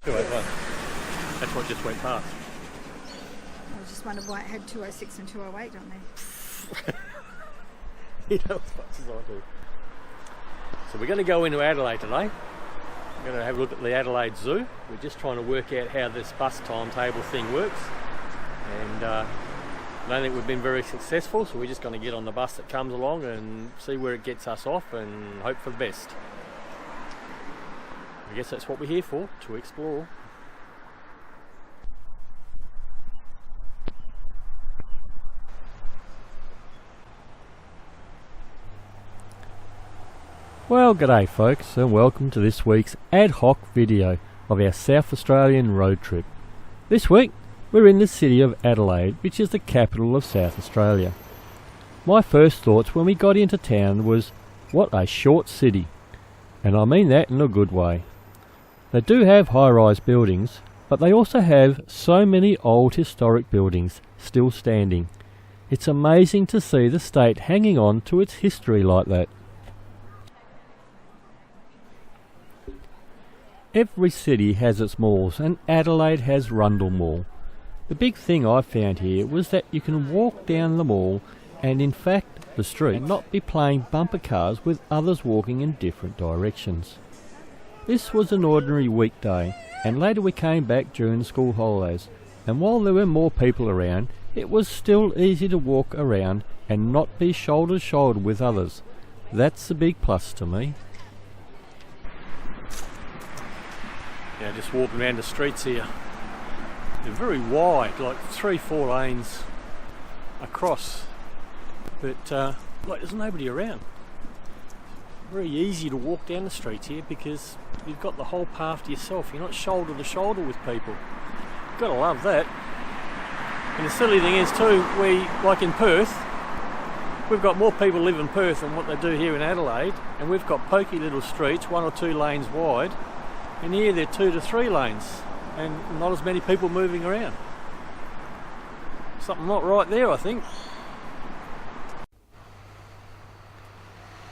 201. That's what just went past. I just wondered why it had 206 and 208 on there. You know as much as I do. So we're going to go into Adelaide today. We're going to have a look at the Adelaide Zoo. We're just trying to work out how this bus timetable thing works. And I don't think we've been very successful, so we're just going to get on the bus that comes along and see where it gets us off and hope for the best. I guess that's what we're here for, to explore. Well, g'day folks, and welcome to this week's ad hoc video of our South Australian road trip. This week, we're in the city of Adelaide, which is the capital of South Australia. My first thoughts when we got into town was, what a short city. And I mean that in a good way. They do have high-rise buildings, but they also have so many old historic buildings still standing. It's amazing to see the state hanging on to its history like that. Every city has its malls, and Adelaide has Rundle Mall. The big thing I found here was that you can walk down the mall and in fact the street not be playing bumper cars with others walking in different directions. This was an ordinary weekday, and later we came back during the school holidays, and while there were more people around, it was still easy to walk around and not be shoulder to shoulder with others. That's a big plus to me. Yeah, just walking around the streets here. They're very wide, like 3-4 lanes across, but like there's nobody around. Very easy to walk down the streets here because you've got the whole path to yourself. You're not shoulder to shoulder with people. You've got to love that. And the silly thing is too, like in Perth, we've got more people live in Perth than what they do here in Adelaide, and we've got pokey little streets, 1 or 2 lanes wide, and here they're 2 to 3 lanes, and not as many people moving around. Something not right there, I think.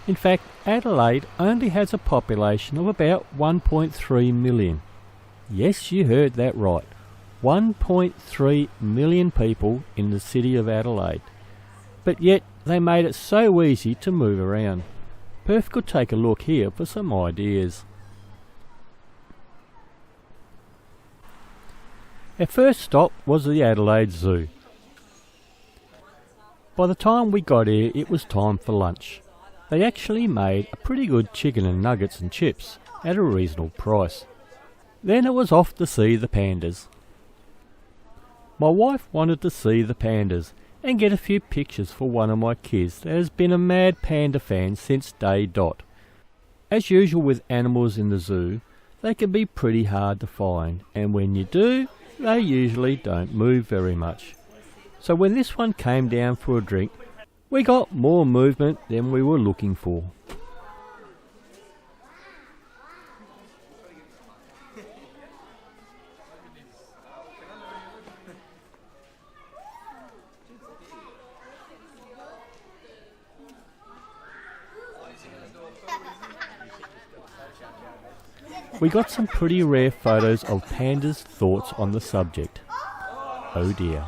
In fact, Adelaide only has a population of about 1.3 million. Yes, you heard that right. 1.3 million people in the city of Adelaide. But yet, they made it so easy to move around. Perth could take a look here for some ideas. Our first stop was the Adelaide Zoo. By the time we got here, it was time for lunch. They actually made a pretty good chicken and nuggets and chips at a reasonable price. Then it was off to see the pandas. My wife wanted to see the pandas and get a few pictures for one of my kids that has been a mad panda fan since day dot. As usual with animals in the zoo, they can be pretty hard to find, and when you do, they usually don't move very much. So when this one came down for a drink, we got more movement than we were looking for. We got some pretty rare photos of pandas' thoughts on the subject. Oh dear.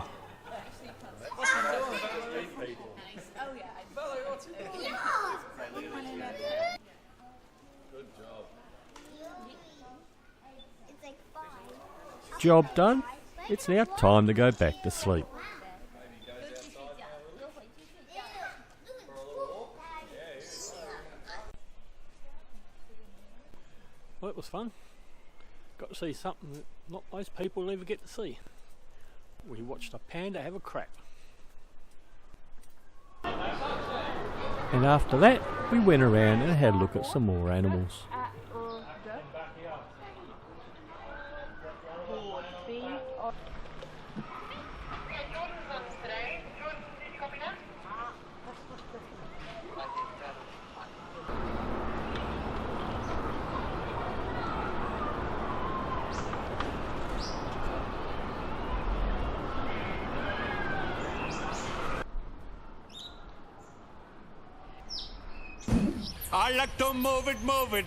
Job done. It's now time to go back to sleep. Well, it was fun. Got to see something that not most people ever get to see. We watched a panda have a crap. And after that, we went around and had a look at some more animals. I like to move it, move it.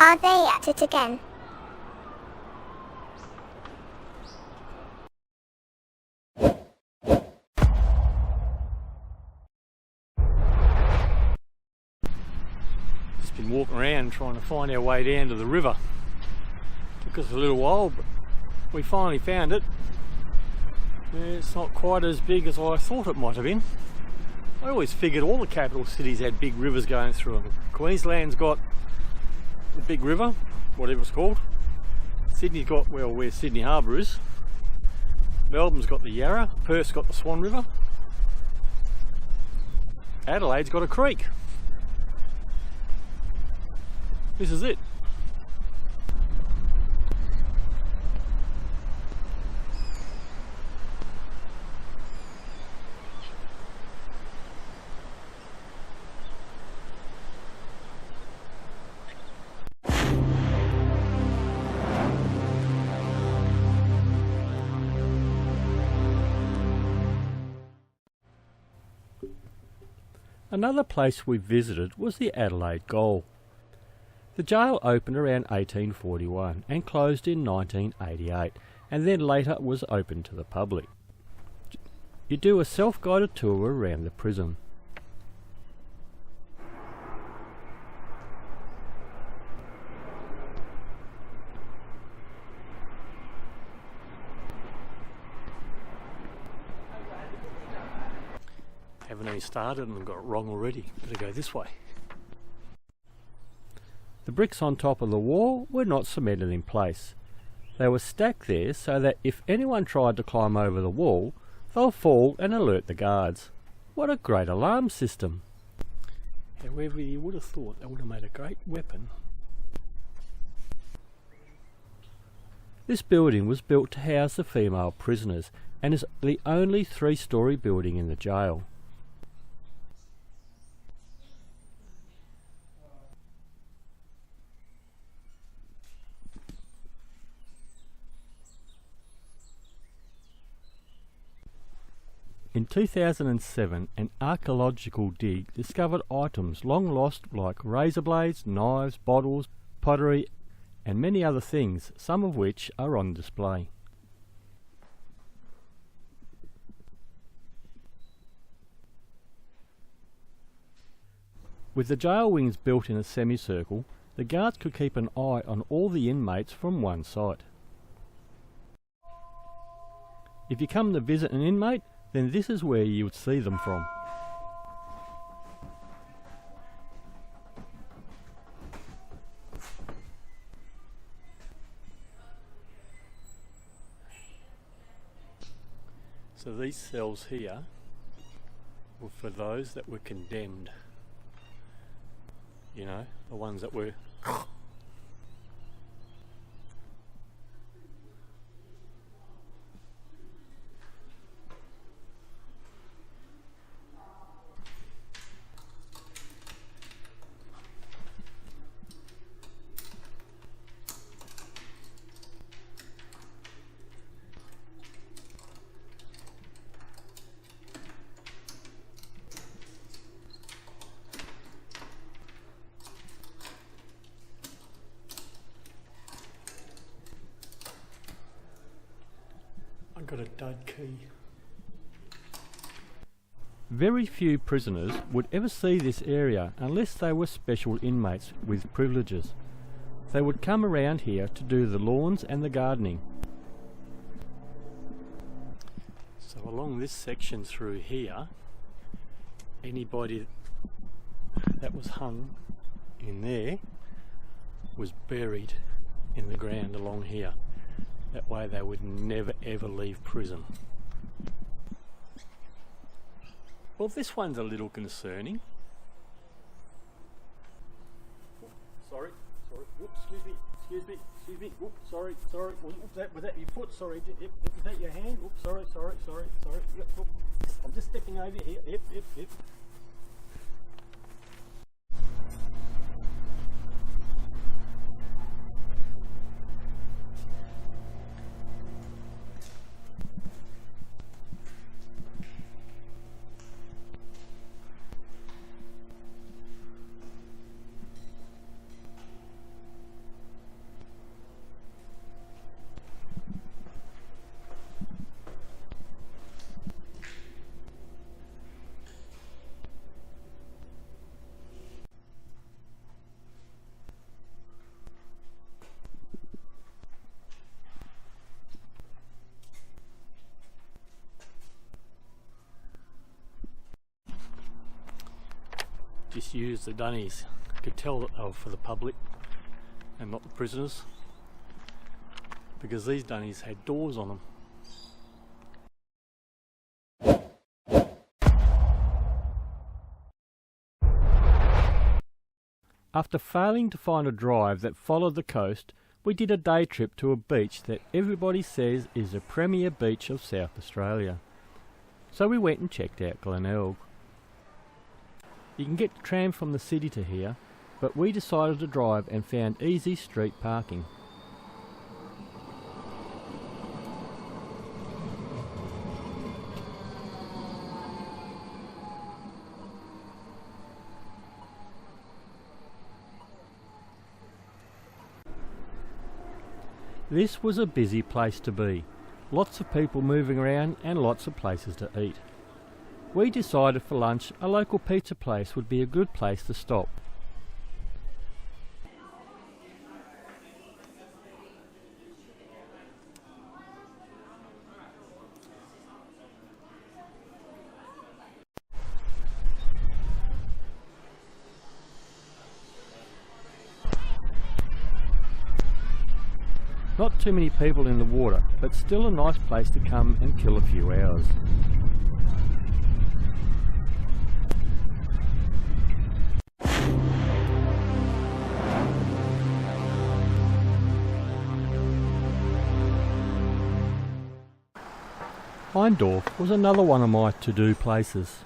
Are they at it again? Just been walking around trying to find our way down to the river. Took us a little while, but we finally found it. It's not quite as big as I thought it might have been. I always figured all the capital cities had big rivers going through them. Queensland's got the big river, whatever it's called. Sydney's got, well, where Sydney Harbour is. Melbourne's got the Yarra. Perth's got the Swan River. Adelaide's got a creek. This is it. Another place we visited was the Adelaide Gaol. The jail opened around 1841 and closed in 1988, and then later was opened to the public. You do a self-guided tour around the prison. Haven't even started and got it wrong already. Better go this way. The bricks on top of the wall were not cemented in place. They were stacked there so that if anyone tried to climb over the wall, they'll fall and alert the guards. What a great alarm system! However, you would have thought that would have made a great weapon. This building was built to house the female prisoners and is the only three-storey building in the jail. In 2007, an archaeological dig discovered items long lost like razor blades, knives, bottles, pottery and many other things, some of which are on display. With the jail wings built in a semicircle, the guards could keep an eye on all the inmates from one site. If you come to visit an inmate, then this is where you would see them from. So these cells here were for those that were condemned. You know, the ones that were got a dud key. Very few prisoners would ever see this area unless they were special inmates with privileges. They would come around here to do the lawns and the gardening. So along this section through here, anybody that was hung in there was buried in the ground along here. That way they would never ever leave prison. Well, this one's a little concerning. Sorry. Whoops, excuse me. Whoops, sorry. Was that your foot? Sorry. Was that your hand? Oops, sorry. Yep, whoop. I'm just stepping over here. Yep. disused the dunnies. You could tell that they were for the public and not the prisoners, because these dunnies had doors on them. After failing to find a drive that followed the coast, we did a day trip to a beach that everybody says is the premier beach of South Australia. So we went and checked out Glenelg. You can get the tram from the city to here, but we decided to drive and found easy street parking. This was a busy place to be. Lots of people moving around and lots of places to eat. We decided for lunch a local pizza place would be a good place to stop. Not too many people in the water, but still a nice place to come and kill a few hours. Hahndorf was another one of my to-do places.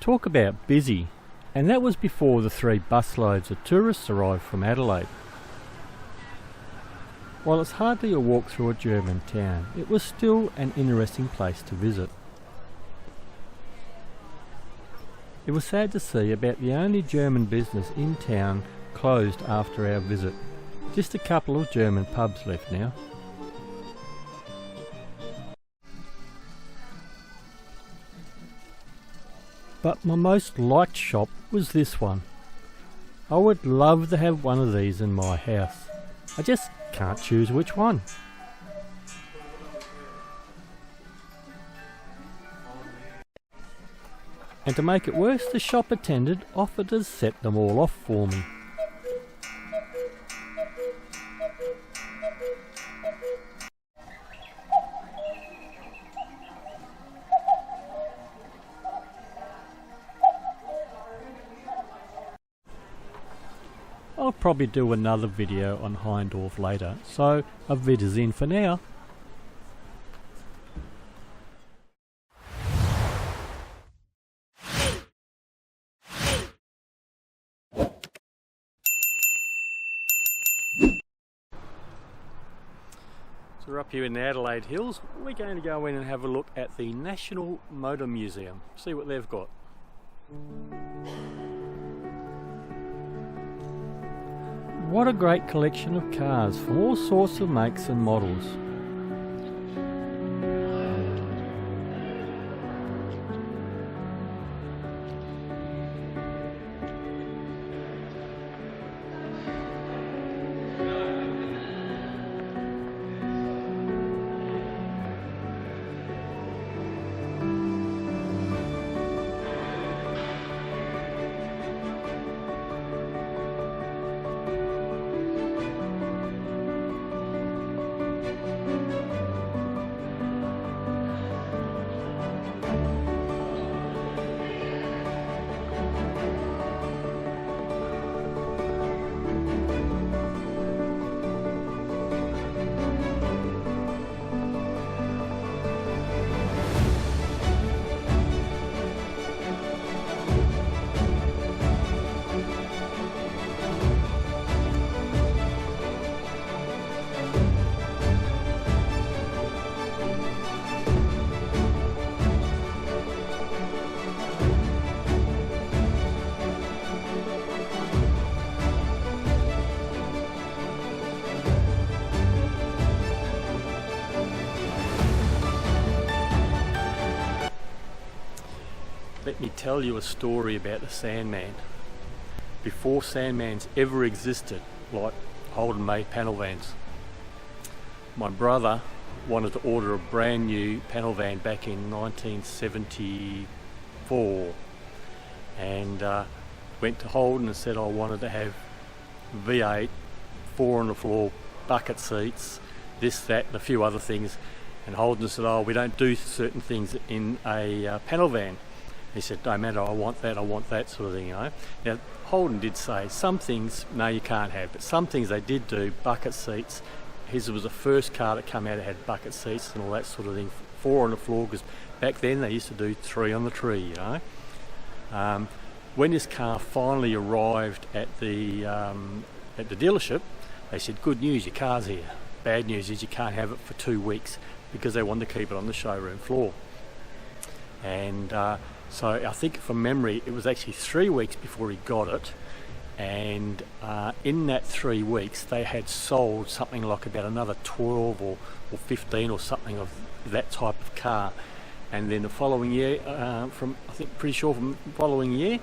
Talk about busy, and that was before the 3 busloads of tourists arrived from Adelaide. While it's hardly a walk through a German town, it was still an interesting place to visit. It was sad to see about the only German business in town closed after our visit. Just a couple of German pubs left now. But my most liked shop was this one. I would love to have one of these in my house. I just can't choose which one. And to make it worse, the shop attendant offered to set them all off for me. I'll probably do another video on Hahndorf later, so a vid is in for now. So we're up here in the Adelaide Hills. We're going to go in and have a look at the National Motor Museum, see what they've got. What a great collection of cars from all sorts of makes and models. Let me tell you a story about the Sandman. Before Sandmans ever existed, like Holden made panel vans, my brother wanted to order a brand new panel van back in 1974, and went to Holden and said I wanted to have V8, 4 on the floor, bucket seats, this, that and a few other things. And Holden said, oh, we don't do certain things in a panel van. He said, no matter, I want that sort of thing, you know. Now, Holden did say some things, no, you can't have, but some things they did do, bucket seats. His was the first car that came out that had bucket seats and all that sort of thing, 4 on the floor, because back then they used to do 3 on the tree, you know. When this car finally arrived at the dealership, they said, good news, your car's here. Bad news is you can't have it for 2 weeks, because they wanted to keep it on the showroom floor. And so I think from memory it was actually 3 weeks before he got it, and in that 3 weeks they had sold something like about another 12 or 15 or something of that type of car. And then the following year, from the following year,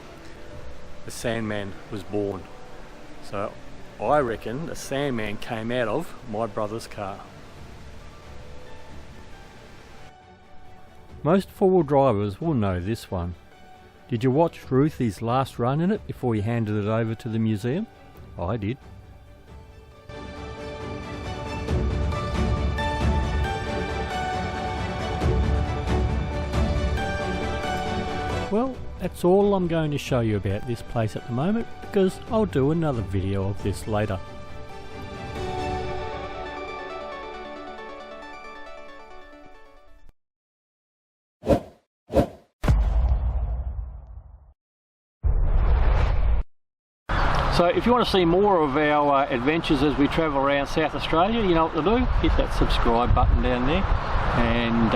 the Sandman was born. So I reckon the Sandman came out of my brother's car. Most four-wheel drivers will know this one. Did you watch Ruthie's last run in it before he handed it over to the museum? I did. Well, that's all I'm going to show you about this place at the moment, because I'll do another video of this later. So if you want to see more of our adventures as we travel around South Australia, you know what to do. Hit that subscribe button down there, and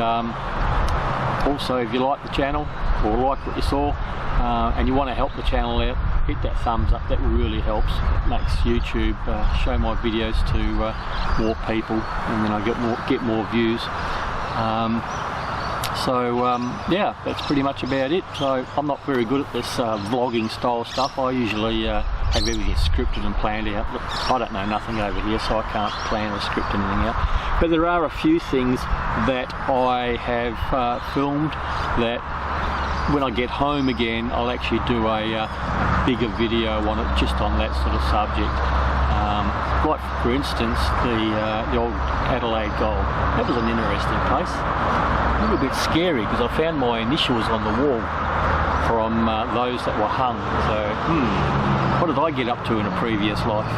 also if you like the channel or like what you saw and you want to help the channel out, hit that thumbs up. That really helps. It makes YouTube show my videos to more people, and then I get more views. Yeah, that's pretty much about it. So I'm not very good at this vlogging style stuff. I usually have everything scripted and planned out. Look, I don't know nothing over here, so I can't plan or script anything out. But there are a few things that I have filmed that when I get home again, I'll actually do a bigger video on it, just on that sort of subject. Like for instance, the old Adelaide Gaol. That was an interesting place. A little bit scary because I found my initials on the wall from those that were hung. So, what did I get up to in a previous life?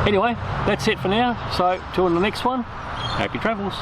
Anyway, that's it for now. So, till the next one, happy travels.